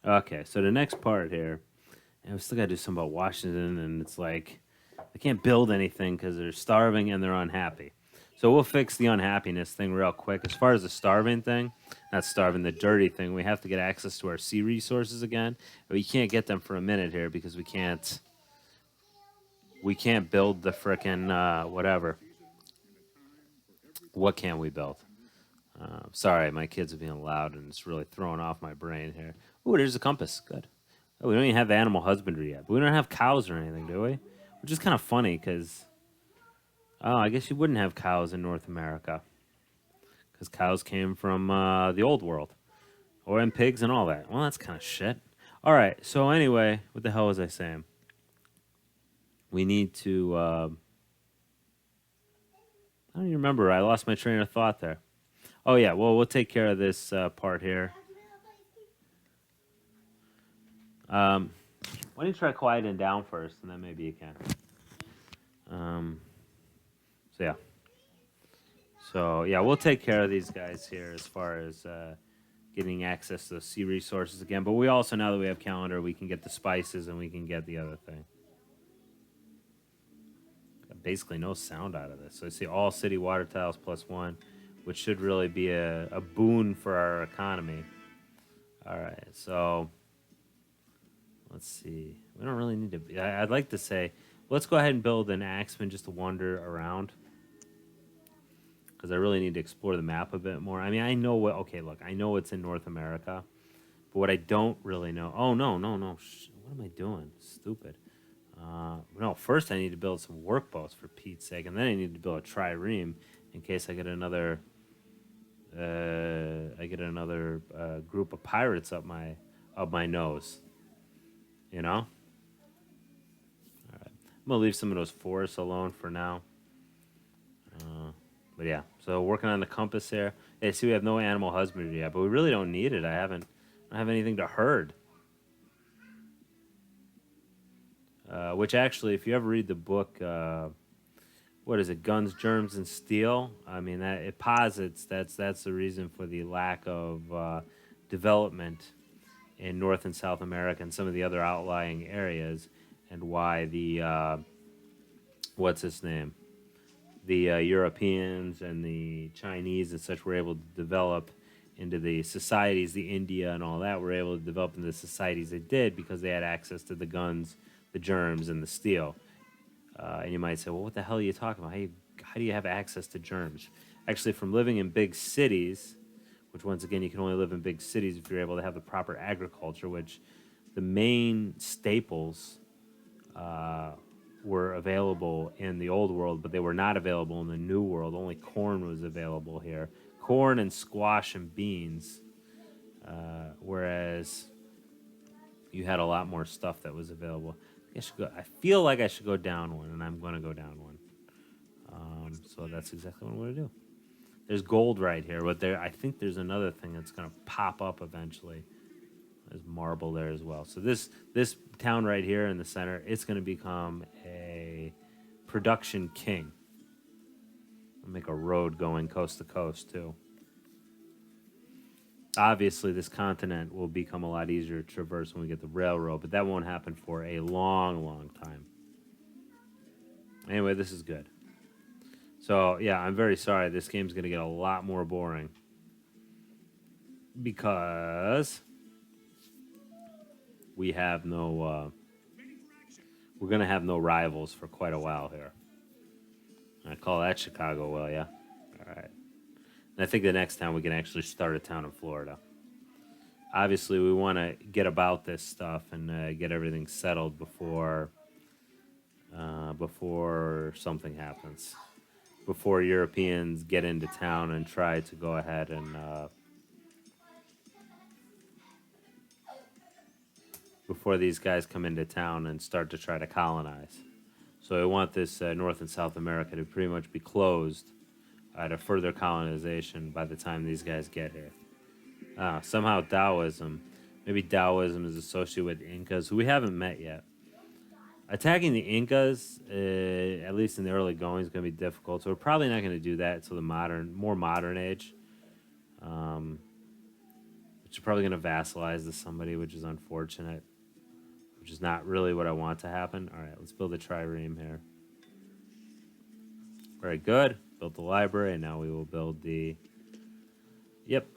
Okay, so the next part here, and we still got to do something about Washington, and it's like they can't build anything because they're starving and they're unhappy. So we'll fix the unhappiness thing real quick. As far as the starving thing, not starving, the dirty thing, we have to get access to our sea resources again. We can't get them for a minute here because we can't build the frickin' whatever. What can we build? Sorry, my kids are being loud and it's really throwing off my brain here. Oh, there's a compass. Good. Oh, we don't even have animal husbandry yet, but we don't have cows or anything, do we? Which is kind of funny because, oh, I guess you wouldn't have cows in North America because cows came from the old world, or and pigs and all that. Well, that's kind of shit. All right. So anyway, what the hell was I saying? We need to. I don't even remember. I lost my train of thought there. Oh yeah. Well, we'll take care of this part here. Um, why don't you try quieting down first, and then maybe you can. Um, so yeah. So yeah, we'll take care of these guys here as far as getting access to the sea resources again. But we also, now that we have calendar, we can get the spices and we can get the other thing. Got basically no sound out of this. So I see all city water tiles +1, which should really be a boon for our economy. All right, so let's see. We don't really need to. I'd like to say, let's go ahead and build an axeman just to wander around, because I really need to explore the map a bit more. I mean, I know what. Okay, look, I know it's in North America, but what I don't really know. Oh no, no, no! What am I doing? Stupid. No, first I need to build some workboats for Pete's sake, and then I need to build a trireme in case I get another. Group of pirates up my nose. You know. All right. I'm gonna leave some of those forests alone for now. But yeah, so working on the compass here. Hey, see, we have no animal husbandry yet, but we really don't need it. I don't have anything to herd. Which actually, if you ever read the book, what is it, Guns, Germs, and Steel? I mean, that it posits that's the reason for the lack of development in North and South America and some of the other outlying areas, and why the what's his name, the Europeans and the Chinese and such were able to develop into the societies, the India and all that were able to develop into the societies they did because they had access to the guns, the germs, and the steel. And you might say, well, what the hell are you talking about? How do you have access to germs? Actually, from living in big cities, which once again, you can only live in big cities if you're able to have the proper agriculture, which the main staples were available in the old world, but they were not available in the new world. Only corn was available here. Corn and squash and beans, whereas you had a lot more stuff that was available. I feel like I should go down one, and I'm going to go down one. So that's exactly what I'm going to do. There's gold right here, but I think there's another thing that's going to pop up eventually. There's marble there as well. So this town right here in the center, it's going to become a production king. I'll make a road going coast to coast too. Obviously, this continent will become a lot easier to traverse when we get the railroad, but that won't happen for a long, long time. Anyway, this is good. So, yeah, I'm very sorry. This game's going to get a lot more boring because we have no. We're going to have no rivals for quite a while here. I call that Chicago, will ya? All right. And I think the next time we can actually start a town in Florida. Obviously, we want to get about this stuff and get everything settled before something happens. Before Europeans get into town and try to go ahead and before these guys come into town and start to try to colonize. So we want this North and South America to pretty much be closed to further colonization by the time these guys get here. Somehow Taoism, maybe Taoism is associated with Incas, who we haven't met yet. Attacking the Incas, at least in the early going, is going to be difficult. So we're probably not going to do that until the more modern age, which You're probably going to vassalize to somebody, which is unfortunate, which is not really what I want to happen. All right, let's build a trireme here. Very good. Built the library, and now we will build the... Yep.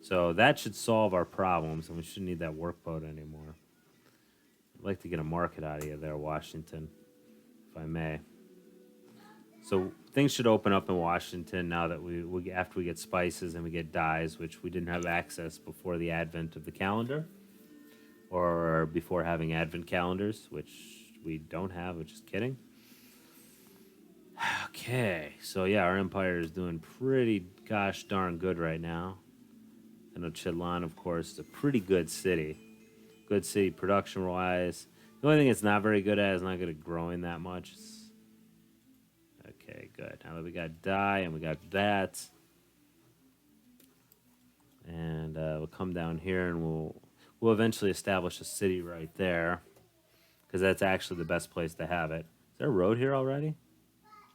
So that should solve our problems, and we shouldn't need that workboat anymore. I'd like to get a market out of you there, Washington, if I may. So things should open up in Washington now that we after we get spices and we get dyes, which we didn't have access before the advent of the calendar, or before having advent calendars, which we don't have, which is kidding. Okay, so yeah, our empire is doing pretty gosh darn good right now. I know Chidlan, of course, is a pretty good city. Good city production-wise. The only thing it's not very good at is not good at growing that much. Okay, good. Now that we got dye and we got that, and we'll come down here and we'll eventually establish a city right there, because that's actually the best place to have it. Is there a road here already?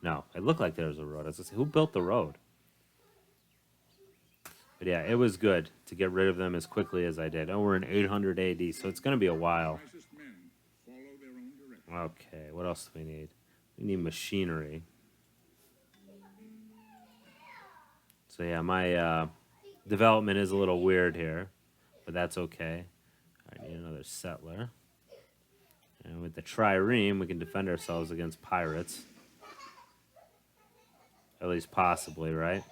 No, it looked like there was a road. I was gonna say, who built the road? But yeah, it was good to get rid of them as quickly as I did. Oh, we're in 800 AD, so it's going to be a while. Okay, what else do we need? We need machinery. So yeah, my development is a little weird here, but that's okay. I need another settler. And with the trireme, we can defend ourselves against pirates. At least possibly, right?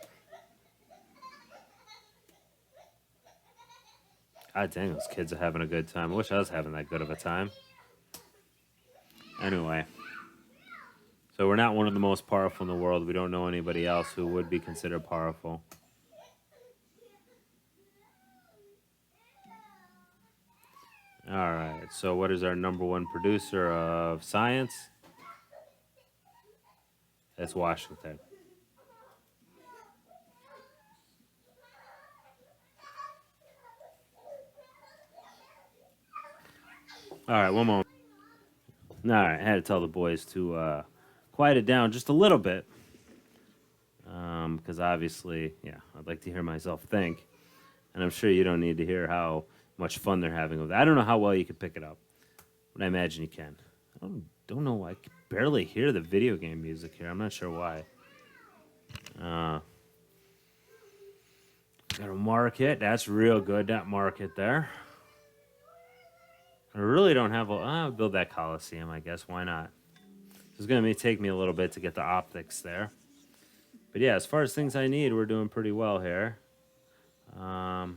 God dang, those kids are having a good time. I wish I was having that good of a time. Anyway. So we're not one of the most powerful in the world. We don't know anybody else who would be considered powerful. Alright, so what is our #1 producer of science? That's Washington. Alright, one moment. Alright, I had to tell the boys to quiet it down just a little bit. Because obviously, yeah, I'd like to hear myself think. And I'm sure you don't need to hear how much fun they're having with it. I don't know how well you can pick it up, but I imagine you can. I don't know. I can barely hear the video game music here. I'm not sure why. Got a market. That's real good, that market there. I really don't have I'll build that Coliseum, I guess. Why not? It's going to take me a little bit to get the optics there. But yeah, as far as things I need, we're doing pretty well here. They're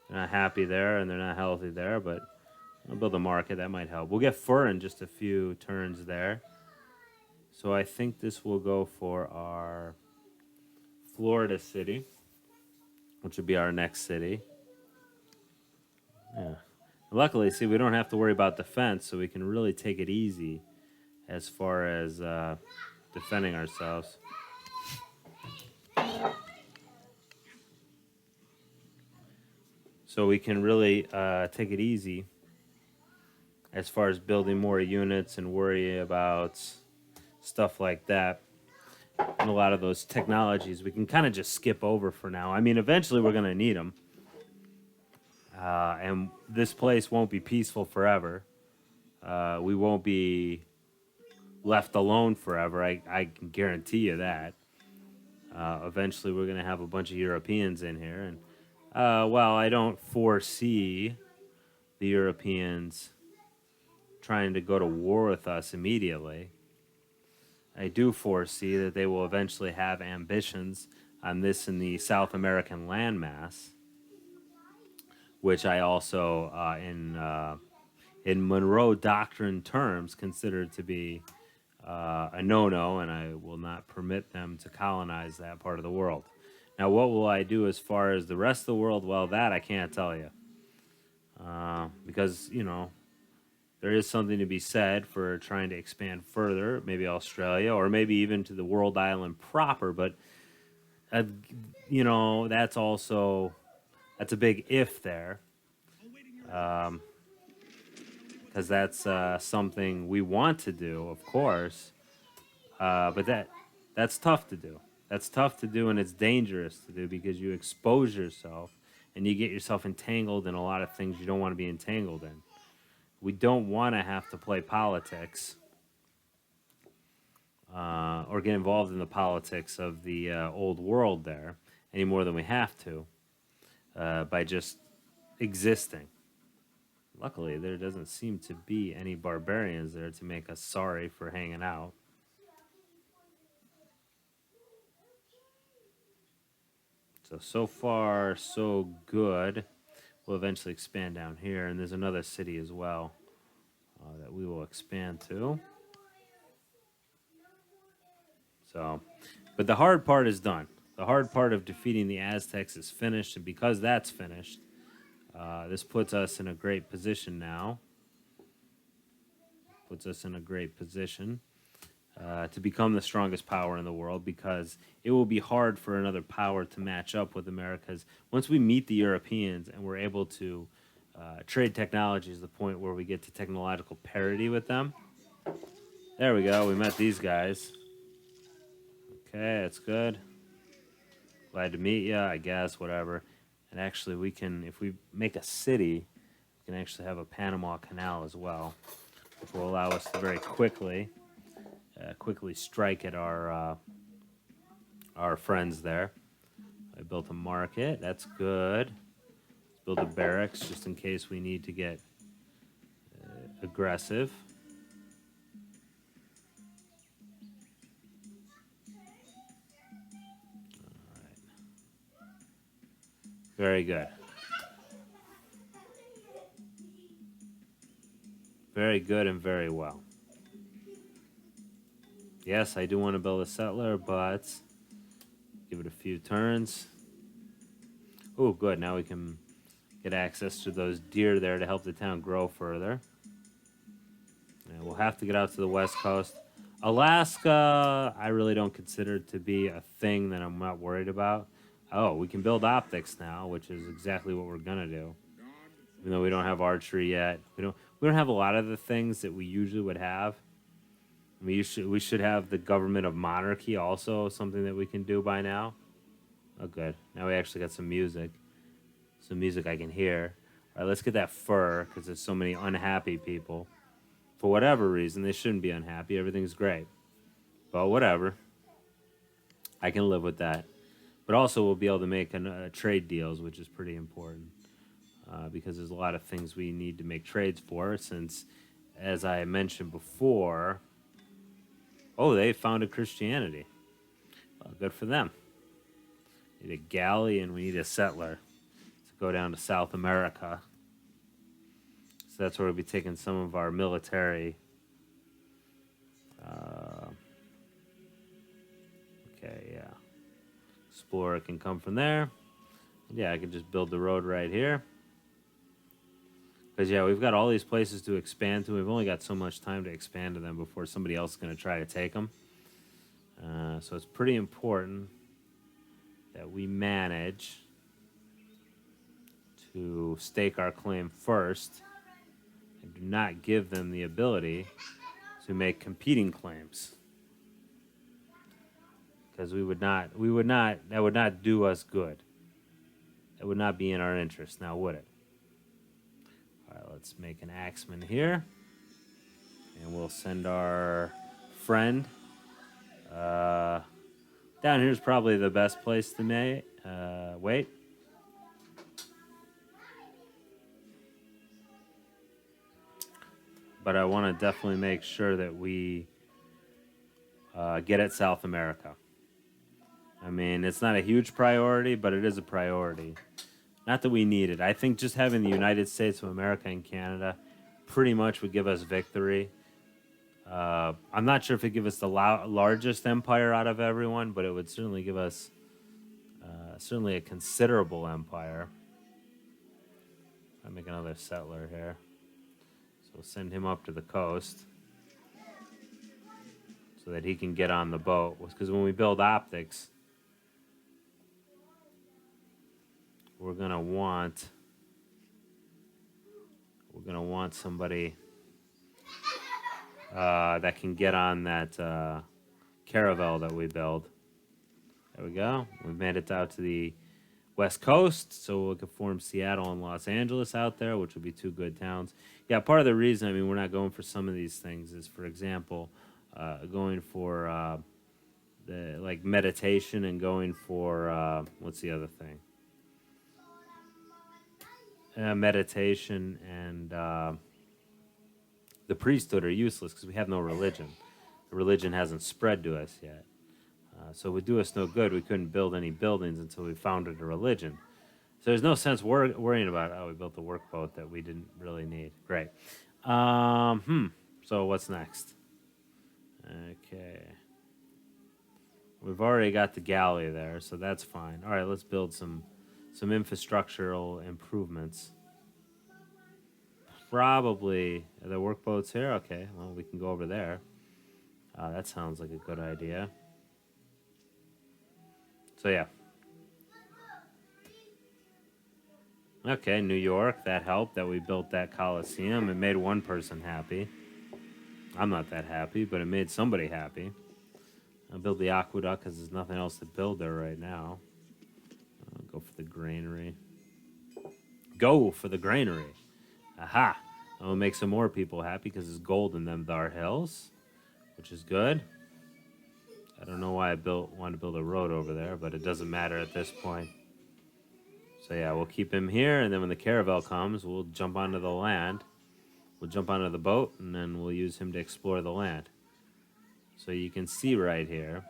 not happy there, and they're not healthy there, but I'll build a market. That might help. We'll get fur in just a few turns there. So I think this will go for our Florida city, which would be our next city. Yeah. Luckily, see, we don't have to worry about defense, so we can really take it easy as far as defending ourselves. So we can really take it easy as far as building more units and worry about stuff like that. And a lot of those technologies we can kind of just skip over for now. I mean, eventually we're going to need them. And this place won't be peaceful forever. We won't be left alone forever. I can guarantee you that. Eventually we're going to have a bunch of Europeans in here. And, well, I don't foresee the Europeans trying to go to war with us immediately. I do foresee that they will eventually have ambitions on this in the South American landmass, which I also, in Monroe Doctrine terms, consider to be a no-no, and I will not permit them to colonize that part of the world. Now, what will I do as far as the rest of the world? Well, that I can't tell you. Because, you know, there is something to be said for trying to expand further, maybe Australia, or maybe even to the world island proper, but, you know, that's a big if there. Because that's something we want to do, of course, but that's tough to do. That's tough to do and it's dangerous to do because you expose yourself and you get yourself entangled in a lot of things you don't want to be entangled in. We don't want to have to play politics or get involved in the politics of the old world there any more than we have to by just existing. Luckily, there doesn't seem to be any barbarians there to make us sorry for hanging out. So far, so good. We'll eventually expand down here, and there's another city as well that we will expand to. So, but the hard part is done. The hard part of defeating the Aztecs is finished, and because that's finished, this puts us in a great position now. Puts us in a great position to become the strongest power in the world because it will be hard for another power to match up with America's. Once we meet the Europeans and we're able to trade technologies to the point where we get to technological parity with them. There we go. We met these guys. Okay, that's good. Glad to meet you, I guess, whatever. And actually, we can, if we make a city, we can actually have a Panama Canal as well, which will allow us to very quickly strike at our friends there. I built a market. That's good. Let's build a barracks just in case we need to get aggressive. All right. Very good. Very good and very well. Yes, I do want to build a settler, but give it a few turns. Oh, good. Now we can get access to those deer there to help the town grow further. And we'll have to get out to the west coast. Alaska, I really don't consider it to be a thing that I'm not worried about. Oh, we can build optics now, which is exactly what we're gonna do. Even though we don't have archery yet, we don't have a lot of the things that we usually would have. We should have the government of monarchy also, something that we can do by now. Oh, good. Now we actually got some music. Some music I can hear. All right, let's get that fur, because there's so many unhappy people. For whatever reason, they shouldn't be unhappy. Everything's great. But whatever. I can live with that. But also we'll be able to make trade deals, which is pretty important. Because there's a lot of things we need to make trades for, since, as I mentioned before... Oh, they founded Christianity. Well, good for them. We need a galley and we need a settler to go down to South America. So that's where we'll be taking some of our military. Okay, yeah. Explorer can come from there. Yeah, I can just build the road right here. Because, yeah, we've got all these places to expand to. We've only got so much time to expand to them before somebody else is going to try to take them. So it's pretty important that we manage to stake our claim first and do not give them the ability to make competing claims. Because that would not do us good. That would not be in our interest, now would it? All right, let's make an axeman here. And we'll send our friend. Down here is probably the best place to wait. But I want to definitely make sure that we get at South America. I mean, it's not a huge priority, but it is a priority. Not that we need it. I think just having the United States of America and Canada pretty much would give us victory. I'm not sure if it'd give us the largest empire out of everyone, but it would certainly give us certainly a considerable empire. I'll make another settler here. So we'll send him up to the coast so that he can get on the boat. Because when we build optics, we're gonna want somebody that can get on that caravel that we build. There we go. We've made it out to the West Coast, so we could form Seattle and Los Angeles out there, which would be two good towns. Yeah, part of the reason, I mean, we're not going for some of these things is, for example, going for the like meditation and going for what's the other thing? Meditation and the priesthood are useless because we have no religion. The religion hasn't spread to us yet. So it would do us no good. We couldn't build any buildings until we founded a religion. So there's no sense worrying about, oh, we built a workboat that we didn't really need. Great. So what's next? Okay. We've already got the galley there, so that's fine. All right, let's build some infrastructural improvements. Probably, are there workboats here? Okay, well, we can go over there. That sounds like a good idea. So, yeah. Okay, New York, that helped that we built that Coliseum. It made one person happy. I'm not that happy, but it made somebody happy. I'll build the aqueduct because there's nothing else to build there right now. I'll go for the granary. Go for the granary. Aha! And we'll make some more people happy because there's gold in them thar hills, which is good. I don't know why I wanted to build a road over there, but it doesn't matter at this point. So yeah, we'll keep him here, and then when the caravel comes, we'll jump onto the land. We'll jump onto the boat, and then we'll use him to explore the land. So you can see right here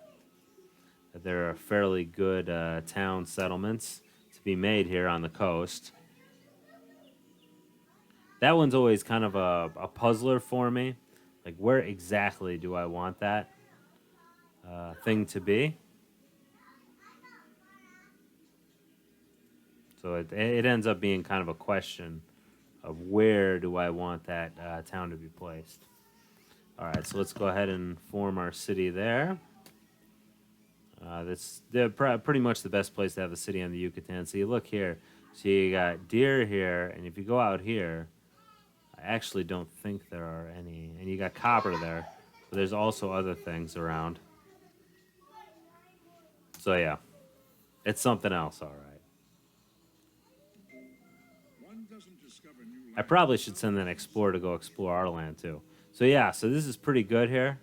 that there are fairly good town settlements to be made here on the coast. That one's always kind of a puzzler for me. Like, where exactly do I want that thing to be? So it ends up being kind of a question of where do I want that town to be placed. All right, so let's go ahead and form our city there. They're pretty much the best place to have a city on the Yucatan. So you look here. So you got deer here, and if you go out here, I actually don't think there are any. And you got copper there, but there's also other things around. So yeah, it's something else, all right. I probably should send an explorer to go explore our land too. So yeah, so this is pretty good here.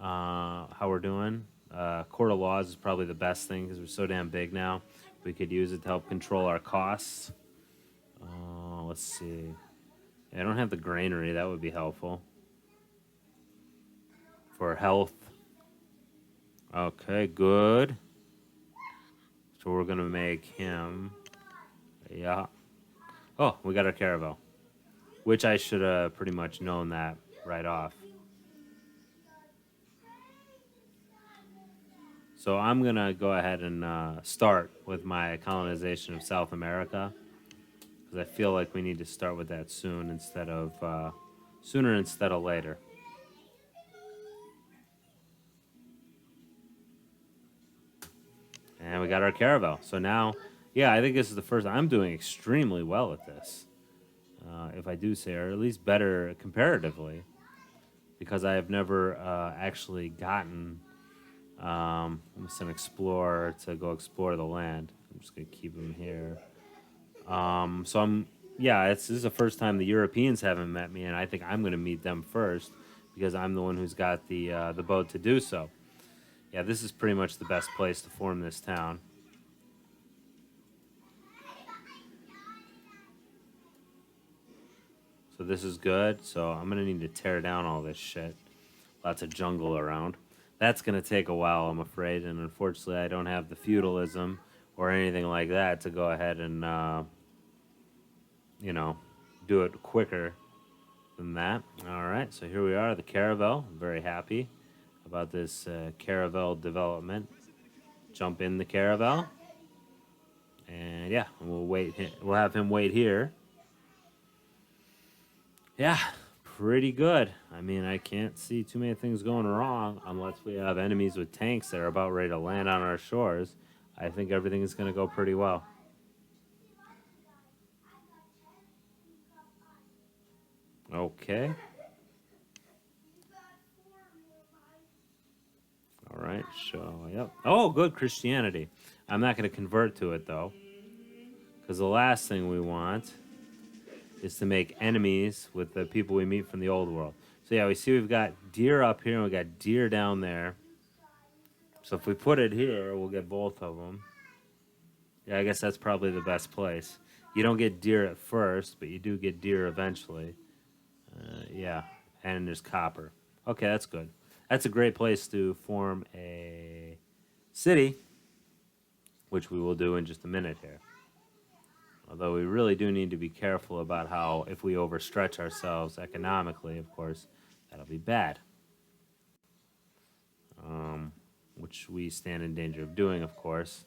How we're doing. Court of Laws is probably the best thing because we're so damn big now. We could use it to help control our costs. Let's see. Yeah, I don't have the granary. That would be helpful. For health. Okay, good. So we're going to make him. Yeah. Oh, we got our caravel. Which I should have pretty much known that right off. So I'm going to go ahead and start with my colonization of South America. Because I feel like we need to start with that soon sooner instead of later. And we got our caravel. So now, yeah, I think this is the first. I'm doing extremely well at this. If I do say, or at least better comparatively. Because I have never actually gotten an explorer to go explore the land. I'm just going to keep him here. This is the first time the Europeans haven't met me, and I think I'm going to meet them first because I'm the one who's got the boat to do so. Yeah, this is pretty much the best place to form this town. So this is good. So I'm going to need to tear down all this shit. Lots of jungle around. That's going to take a while, I'm afraid, and unfortunately I don't have the feudalism or anything like that to go ahead and, do it quicker than that. All right, so here we are, the caravel. I'm very happy about this caravel development. Jump in the caravel. And yeah, we'll wait. We'll have him wait here. Yeah, pretty good. I mean, I can't see too many things going wrong unless we have enemies with tanks that are about ready to land on our shores. I think everything is going to go pretty well. Okay. All right, So, yep. Oh, good Christianity. I'm not going to convert to it though, because the last thing we want is to make enemies with the people we meet from the old world. So yeah, we see we've got deer up here and we got deer down there. So if we put it here, we'll get both of them. Yeah, I guess that's probably the best place. You don't get deer at first, but you do get deer eventually. Yeah, and there's copper. Okay, that's good. That's a great place to form a city, which we will do in just a minute here. Although we really do need to be careful about how, if we overstretch ourselves economically, of course, that'll be bad. Which we stand in danger of doing, of course.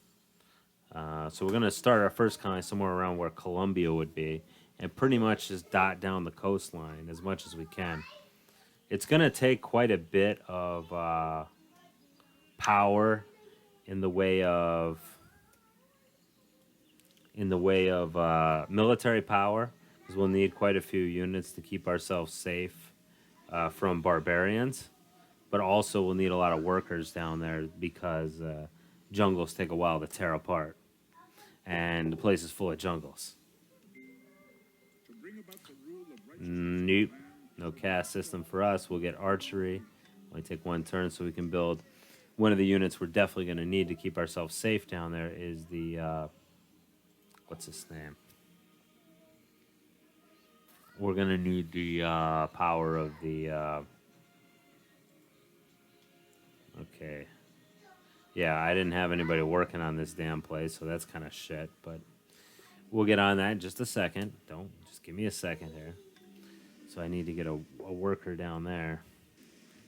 So we're going to start our first colony somewhere around where Colombia would be, and pretty much just dot down the coastline as much as we can. It's going to take quite a bit of power in the way of military power, because we'll need quite a few units to keep ourselves safe from barbarians. But also we'll need a lot of workers down there because jungles take a while to tear apart, and the place is full of jungles. Nope, no caste system for us. We'll get archery. Only take one turn, so we can build. One of the units we're definitely going to need to keep ourselves safe down there is the what's his name? We're going to need the power of the. Okay. Yeah, I didn't have anybody working on this damn place, so that's kind of shit. But we'll get on that in just a second. Don't just give me a second here. So I need to get a worker down there.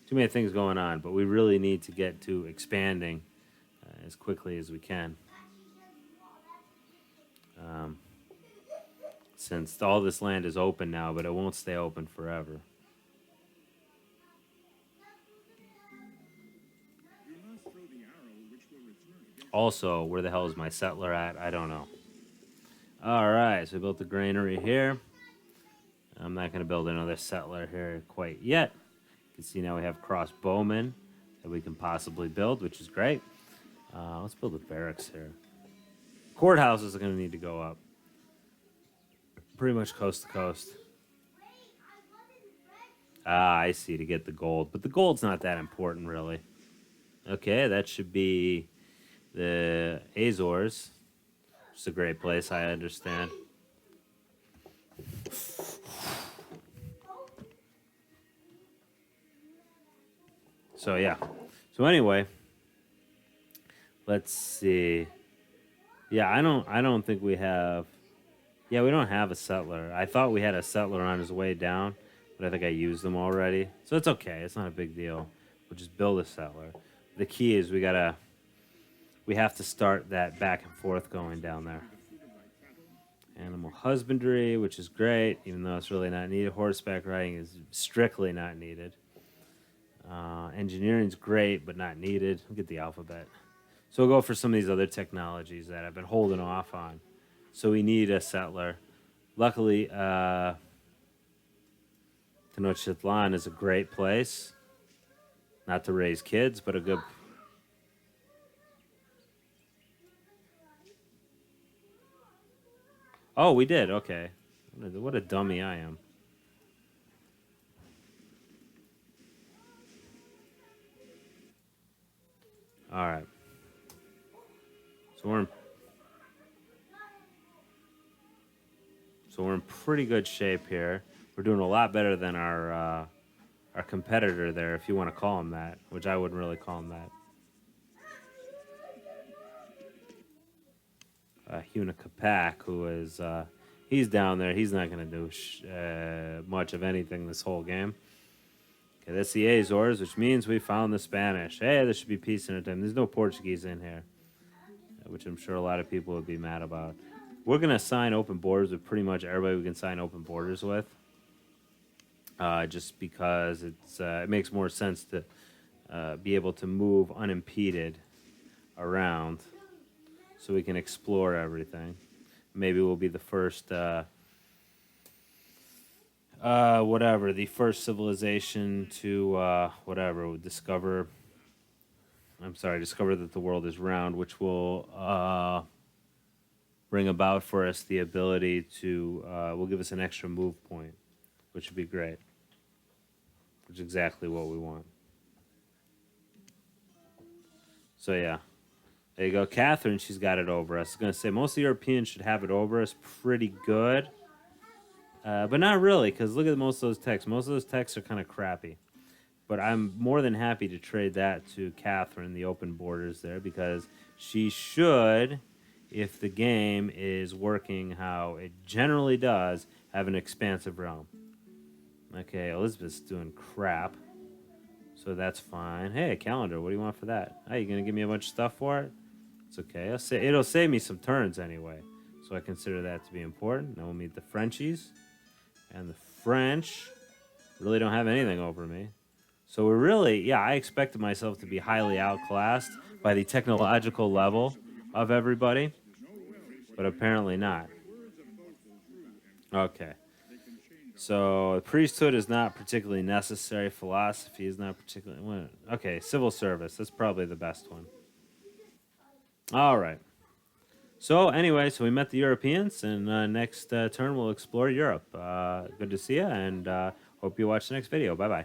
Too many things going on, but we really need to get to expanding as quickly as we can. Since all this land is open now, but it won't stay open forever. Also, where the hell is my settler at? I don't know. All right, so we built the granary here. I'm not going to build another settler here quite yet. You can see now we have crossbowmen that we can possibly build, which is great. Let's build a barracks here. Courthouses are going to need to go up. Pretty much coast to coast. Ah, I see, to get the gold. But the gold's not that important, really. Okay, that should be the Azores. It's a great place, I understand. So yeah. So anyway, let's see. Yeah, I don't think we have. Yeah, we don't have a settler. I thought we had a settler on his way down, but I think I used them already. So it's okay. It's not a big deal. We'll just build a settler. The key is we have to start that back and forth going down there. Animal husbandry, which is great, even though it's really not needed. Horseback riding is strictly not needed. Engineering's great, but not needed. We'll get the alphabet. So we'll go for some of these other technologies that I've been holding off on. So we need a settler. Luckily, Tenochtitlan is a great place. Not to raise kids, but a good. Oh, we did. Okay. What a dummy I am. All right. So we're in pretty good shape here. We're doing a lot better than our competitor there, if you want to call him that, which I wouldn't really call him that. Huna Capac, who is he's down there. He's not going to do much of anything this whole game. Okay, that's the Azores, which means we found the Spanish. Hey, there should be peace in a time. There's no Portuguese in here, which I'm sure a lot of people would be mad about. We're going to sign open borders with pretty much everybody we can sign open borders with. Just because it makes more sense to be able to move unimpeded around so we can explore everything. Maybe we'll be the first, the first civilization to, discover I'm sorry, discover that the world is round, which will bring about for us the ability to, will give us an extra move point, which would be great, which is exactly what we want. So yeah, there you go. Catherine, she's got it over us. I was going to say, most Europeans should have it over us pretty good, but not really, because look at most of those texts. Most of those texts are kind of crappy. But I'm more than happy to trade that to Catherine, the open borders there, because she should, if the game is working how it generally does, have an expansive realm. Okay, Elizabeth's doing crap, so that's fine. Hey, a calendar, what do you want for that? Hey, you gonna give me a bunch of stuff for it? It's okay. It'll save me some turns anyway, so I consider that to be important. Now we'll meet the Frenchies, and the French really don't have anything over me. So we're really, yeah, I expected myself to be highly outclassed by the technological level of everybody, but apparently not. Okay. So the priesthood is not particularly necessary. Philosophy is not particularly. Okay, civil service. That's probably the best one. All right. So anyway, so we met the Europeans, and next turn we'll explore Europe. Good to see you, and hope you watch the next video. Bye bye.